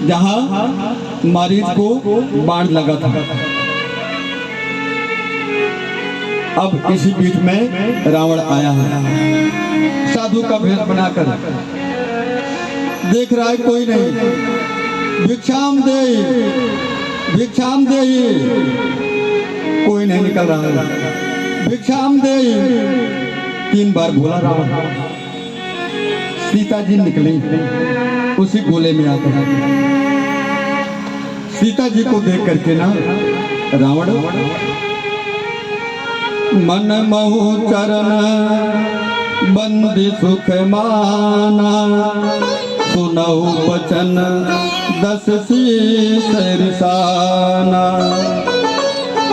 जहां मारीच को बाण लगा था। अब इसी बीच में रावण आया है, साधु का भेष बनाकर, देख रहा है कोई नहीं, भिक्षाम दे कोई नहीं निकल रहा है, भिक्षाम दे 3 बार बोला रावण। सीता जी निकली उसी गोले में आकर, सीता जी को देख करके ना रावण मन महु चरण बंदी सुख माना, सुनहु बचन 10 शीस रिसाना,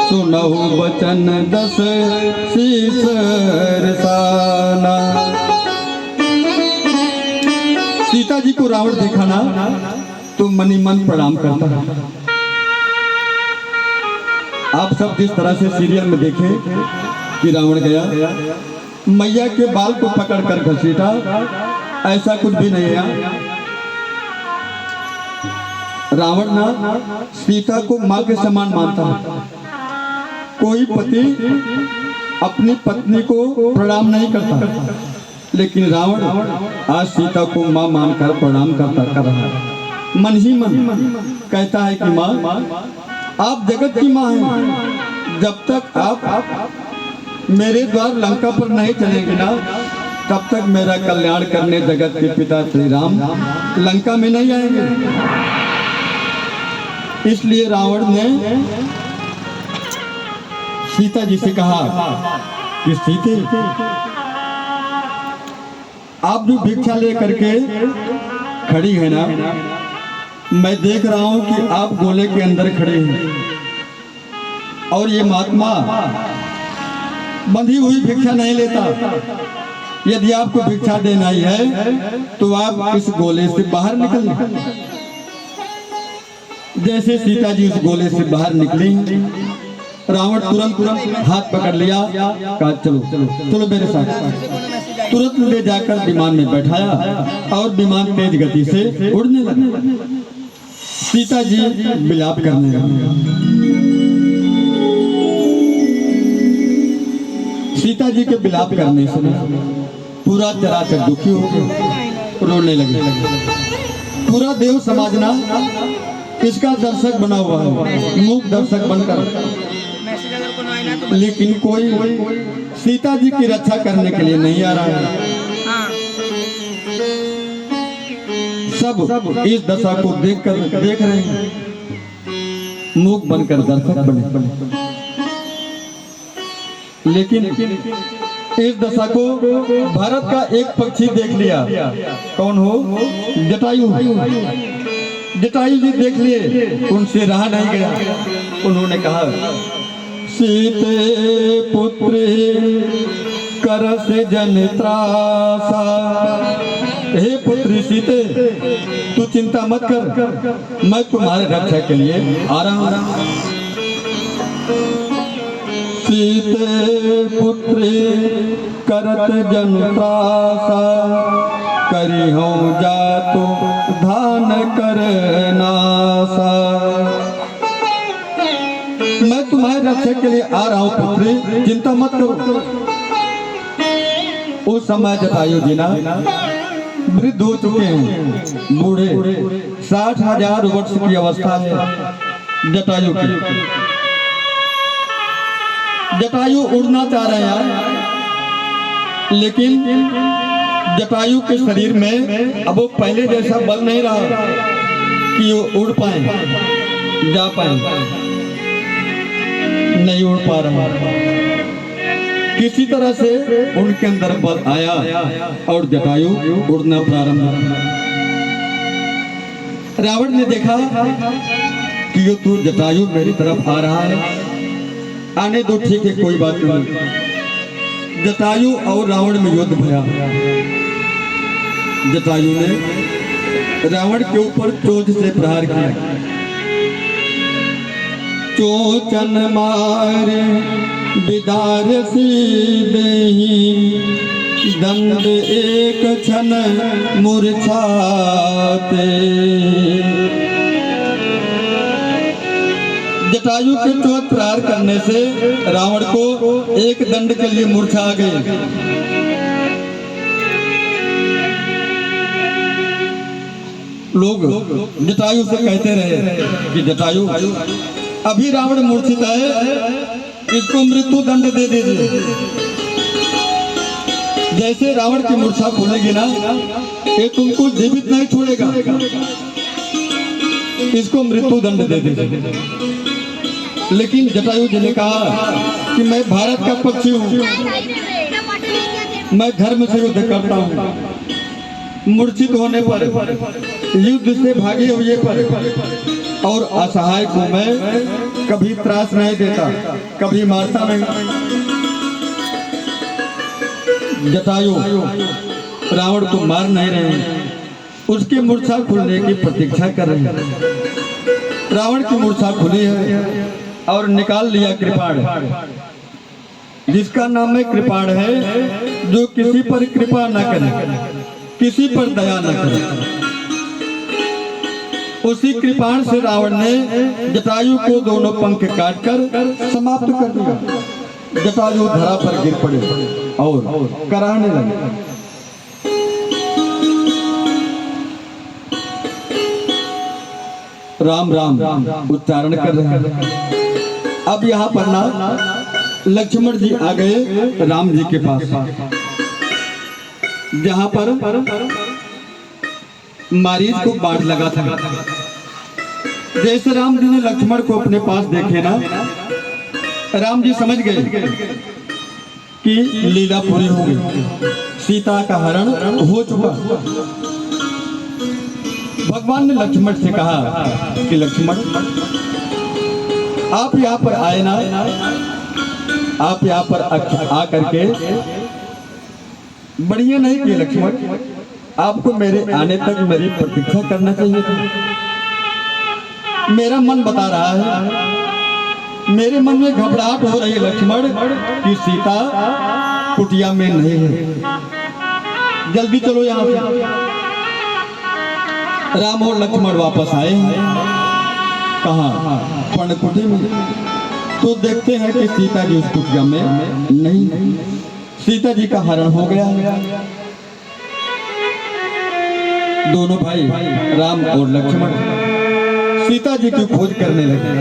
सुनहु बचन 10 शीस रिसाना। सीता जी को रावण देखा ना तो मनी मन प्रणाम करता है। आप सब जिस तरह से सीरियल में देखे कि रावण गया मैया के बाल को पकड़कर घसीटा, ऐसा कुछ भी नहीं है। रावण ना सीता को मां के समान मानता है। कोई पति अपनी पत्नी को प्रणाम नहीं करता, लेकिन रावण आज सीता को मां मानकर प्रणाम कर रहा है। मन ही मन कहता है कि मां, आप जगत की मां हैं, जब तक आप मेरे द्वार लंका पर नहीं चलेंगे ना, तब तक मेरा कल्याण करने जगत के पिता श्री राम लंका में नहीं आएंगे। इसलिए रावण ने सीता जी से कहा कि सीते, आप जो भिक्षा ले करके खड़ी है ना, मैं देख रहा हूं कि आप गोले के अंदर खड़े हैं और ये महात्मा बंधी हुई भिक्षा नहीं लेता। यदि आपको भिक्षा देना ही है तो आप इस गोले से बाहर निकल। जैसे सीता जी उस गोले से बाहर निकली, रावण तुरंत हाथ पकड़ लिया, कहा चलो चलो चलो मेरे साथ। तुरंत ले जाकर विमान में बैठाया और विमान तेज गति से उड़ने लगा। सीता जी विलाप करने लगी। सीता जी के विलाप करने से पूरा चराचर दुखी हो गया, रोने लगे। पूरा देव समाज ना इसका दर्शक बना हुआ है, मूक दर्शक बनकर, लेकिन कोई सीता जी की रक्षा करने के लिए नहीं आ रहा है। सब इस दशा को देख रहे हैं, मूक बनकर दर्शक बने। लेकिन इस दशा को भारत का एक पक्षी देख लिया। कौन हो? जटायु। जटायु जी देख लिए, उनसे रहा नहीं गया। उन्होंने कहा, सीते पुत्र करस जन त्रासा। हे पुत्री सीते, तू चिंता मत कर, मैं तुम्हारे रक्षा के लिए आ रहा हूं। सीते पुत्री करत जन त्रासा, करी हो जातु धान कर नासा। मैं तुम्हारे रक्षा के लिए आ रहा हूं पुत्री, चिंता मत करो। उस समय जटायु जी ना वृद्ध हो चुके हैं, बूढ़े, 60,000 वर्ष की अवस्था है जटायु की। जटायु उड़ना चाह रहे हैं, लेकिन जटायु के शरीर में अब वो पहले जैसा बल नहीं रहा कि वो उड़ पाए, जा पाए, नहीं उड़ पा रहा। किसी तरह से उनके अंदर बल आया और जटायु उड़ना प्रारंभ हुआ। रावण ने देखा कि ये तू जटायु मेरी तरफ आ रहा है, आने दो, ठीक है, कोई बात नहीं। जटायु और रावण में युद्ध भया। जटायु ने रावण के ऊपर चोंच से प्रहार किया। चोचन मारे बिदार सी देही, दंड एक क्षण मूर्छाते। जटायु के चोट प्रहार करने से रावण को एक दंड के लिए मूर्छा आ गई। लोग जटायु से कहते रहे कि जटायु, अभी रावण मूर्छित है, इसको मृत्यु दंड दे दीजिए। जैसे रावण की मूर्छा खुलेगी ना, ये तुमको जीवित नहीं छोड़ेगा, इसको मृत्यु दंड दे दीजिए। लेकिन जटायु जी ने कहा कि मैं भारत का पक्षी हूँ, मैं धर्म से युद्ध करता हूँ। मूर्छित होने पर, युद्ध से भागे हुए पर और असहाय को मैं कभी त्रास नहीं देता, कभी मारता नहीं। जटायु रावण को मार नहीं रहे, उसके मूर्छा खुलने की प्रतीक्षा कर रहे हैं। रावण की मूर्छा खुली है और निकाल लिया कृपाण, जिसका नाम है कृपाण है, जो किसी पर कृपा न करे, किसी पर दया न करे। उसी कृपाण से रावण ने जटायु को दोनों पंख काटकर समाप्त कर दिया। जटायु धरा पर गिर पड़े और कराहने लगे। राम राम उच्चारण कर रहे हैं। अब यहाँ पर ना लक्ष्मण जी आ गए राम जी के पास, जहाँ पर मारीच को बाढ़ लगा था। जैसे राम जी ने लक्ष्मण को अपने पास देखे ना, राम जी समझ गए कि लीला पूरी हो गई, सीता का हरण हो चुका। भगवान ने लक्ष्मण से कहा कि लक्ष्मण, आप यहाँ पर आए ना, आप यहाँ पर आकर के बढ़िया नहीं किए लक्ष्मण, आपको मेरे आने तक मेरी प्रतीक्षा करना चाहिए था। मेरा मन बता रहा है, मेरे मन में घबराहट हो रही है लक्ष्मण कि सीता कुटिया में नहीं है, जल्दी चलो यहाँ से। राम और लक्ष्मण वापस आए हैं। कहाँ? पर्णकुटी में। तो देखते हैं कि सीता जी उस कुटिया में नहीं। सीता जी का हरण हो गया। दोनों भाई राम और लक्ष्मण सीता जी की खोज करने लगे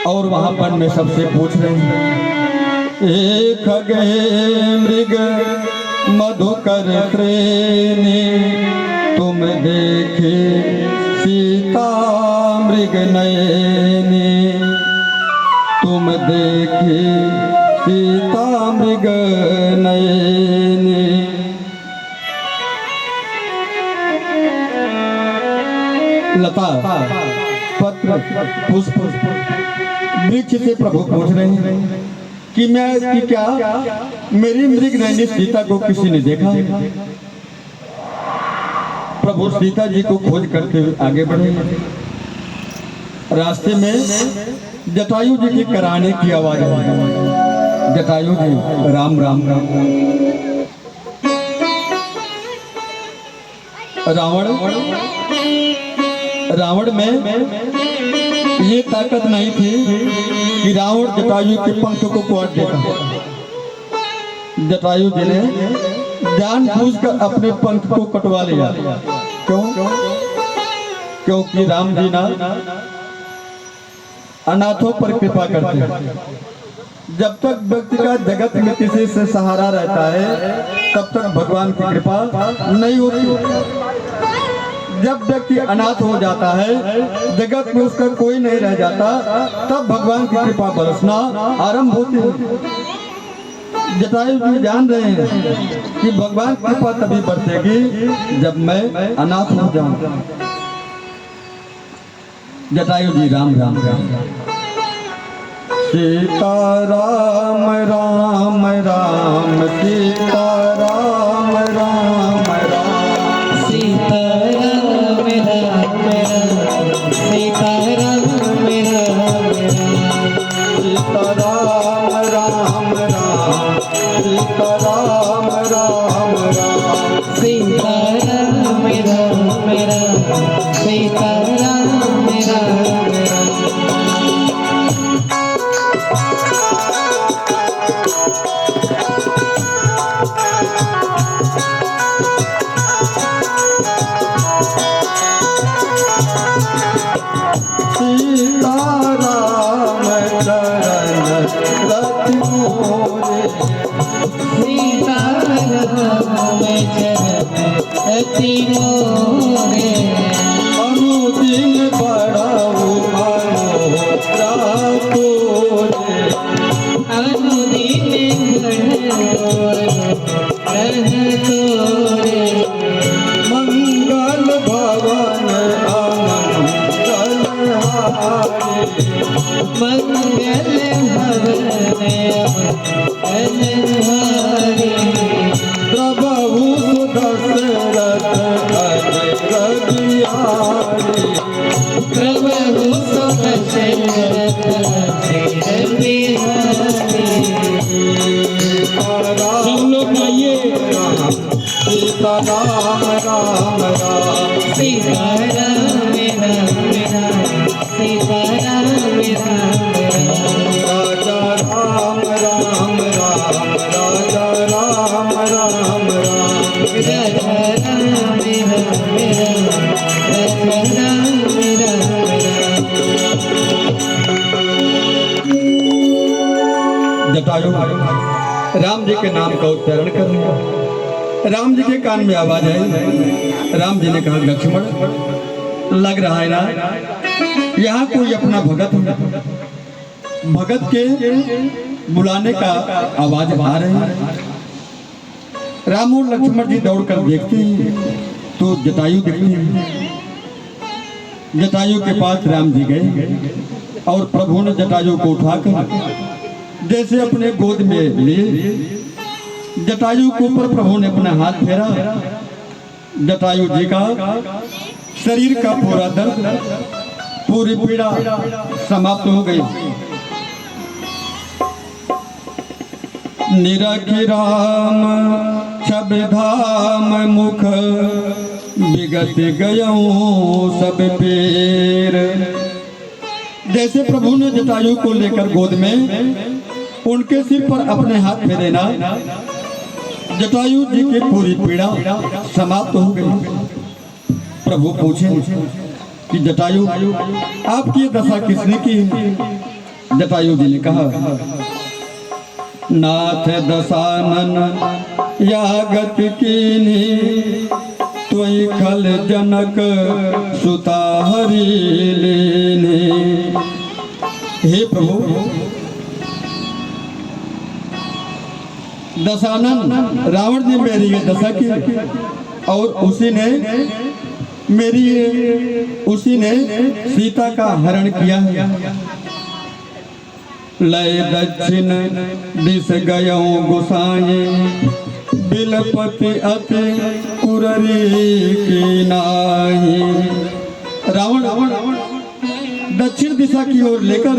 और वहां पर में सबसे पूछ रहे हैं, एक खगे मृग मधुकर श्रेणी तुम देखे सीता मृग नयनी, तुम देखे सीता मृग नयनी। लता पत्र पुष्प वृक्ष से प्रभु पूछ रहे हैं कि मैं कि क्या मेरी मृग नयनी सीता को किसी ने देखा है? प्रभु सीता जी को खोज करते हुए आगे बढ़े। रास्ते में जटायु जी की कराने की आवाज आई। जटायु जी राम राम राम रावण में ये ताकत नहीं थी कि रावण जटायु के पंख को काट देता। जटायु जी ने जानबूझकर अपने पंख को कटवा लिया। क्यों? क्योंकि राम जी ना अनाथों पर कृपा करते हैं। जब तक व्यक्ति का जगत में किसी से सहारा रहता है तब तक भगवान की कृपा नहीं होती। जब व्यक्ति अनाथ हो जाता है, जगत में उसका कोई नहीं रह जाता, तब भगवान की कृपा बरसना आरंभ होती है। जटायु जी जान रहे हैं कि भगवान की कृपा तभी बरसेगी जब मैं अनाथ हो जाऊं। जटायु जी राम राम राम सीता राम राम राम सीता राम राम राम सीता राम राम राम सीता राम राम सीता राम राम राम सीता राम राम राम सीता राम राम राम सीता राम राम सीता राम चरण रति मोरे सीता राम चरण रति मोरे अनुदिन बढ़ाऊ मनोरा तोरे अनुदिन रह तोरे मंगल भवन अमंगल हारे मंगल भवन अनहारे प्रभु दशरथ अजय बिहारी प्रभु दशरथ अजय बिहारी। हम लोग गाइए सीता राम राम राम सीता राम राम राम सीता राम राम राम राजा राम राम राम राजा राम राम राम राधा राम राम राम राधा राम जटायु राम जी के नाम का उच्चारण कर लिया। राम जी के कान में आवाज आई। राम जी ने कहा, लक्ष्मण लग रहा है ना यहाँ कोई अपना भगत है। भगत के बुलाने का आवाज आ रही है। राम और लक्ष्मण जी दौड़कर देखते हैं तो जटायु दिखते हैं। जटायु के पास राम जी गए और प्रभु ने जटायु को उठाकर जैसे अपने गोद में लिए। जटायु के ऊपर प्रभु ने अपना हाथ फेरा। जटायु जी का शरीर का पूरा दर्द, पूरी पीड़ा समाप्त हो गई। निरखि राम छब धाम मुख विगत गयऊं सब पेर। जैसे प्रभु ने जटायु को लेकर गोद में उनके सिर पर अपने हाथ फेरे ना, जटायु जी की पूरी पीड़ा समाप्त हो गई। प्रभु पूछे कि जटायु आपकी दशा किसने की? जटायु जी ने कहा, नाथ दशानन या गति कीनी, तोई खल जनक सुता हरि लेने। हे प्रभु, दशानन रावण ने मेरी ये दशा की और उसी ने सीता का हरण किया है। लय दक्षिण दिस गयो गुसाए, बिलपति अति कुररी की नाही। रावण दक्षिण दिशा की ओर लेकर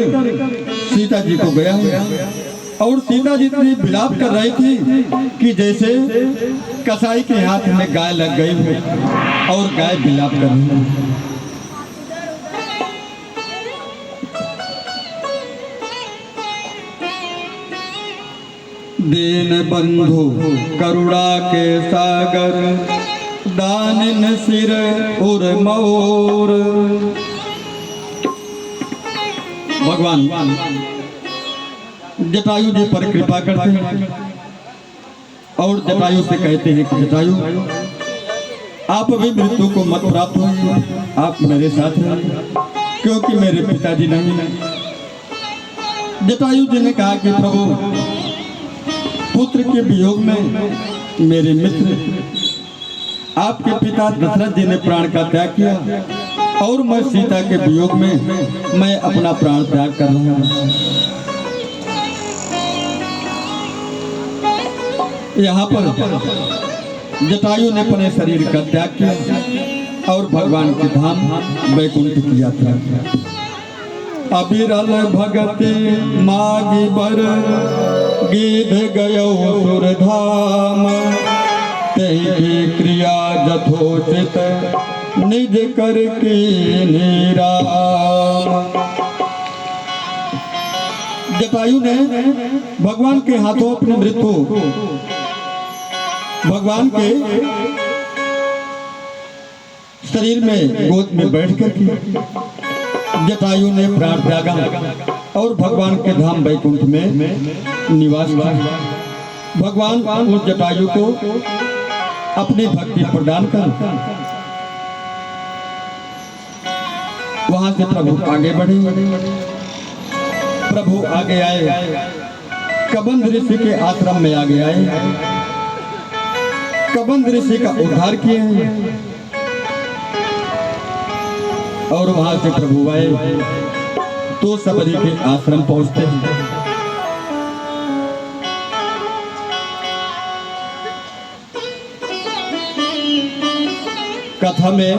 सीता जी को गया है और सीता जी इतनी विलाप कर रही थी कि जैसे कसाई के हाथ में गाय लग गई हो और गाय विलाप कर रही है। दीन बंधु करुणा के सागर, दानिन सिर उर मोर। भगवान जटायु जी पर कृपा करते हैं और जटायु से कहते हैं कि जटायु आप अभी मृत्यु को मत प्राप्त होइए, आप मेरे साथ हैं क्योंकि मेरे पिताजी नहीं हैं। जटायु जी ने कहा कि प्रभु, पुत्र के वियोग में मेरे मित्र आपके पिता दशरथ जी ने प्राण का त्याग किया और मैं सीता के वियोग में मैं अपना प्राण त्याग कर रहा हूँ। यहाँ पर जटायु ने अपने शरीर का त्याग किया और भगवान के धाम वैकुंठ की यात्रा की। अबिरल भगति मागी बर, गीध गयो सुर धाम, तेहि क्रिया जथोचित निज कर की नीराम। जटायु ने भगवान के हाथों अपनी मृत्यु भगवान के शरीर में गोद में बैठकर की। जटायु ने प्राण त्यागा और भगवान के धाम वैकुंठ में निवास किया। भगवान उस जटायु को अपनी भक्ति प्रदान कर वहां से प्रभु आगे बढ़े। प्रभु आगे आए, कबंध ऋषि के आश्रम में आगे आए, कबंध ऋषि का उद्धार किए और वहां से प्रभु आए तो सबरी के आश्रम पहुंचते हैं। कथा में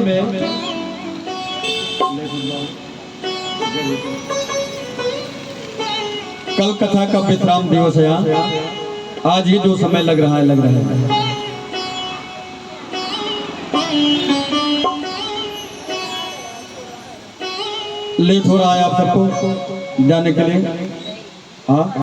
कल कथा का विश्राम दिवस है। आज ही जो समय लग रहा है लेट हो रहा है आप सबको जाने के लिए। हाँ।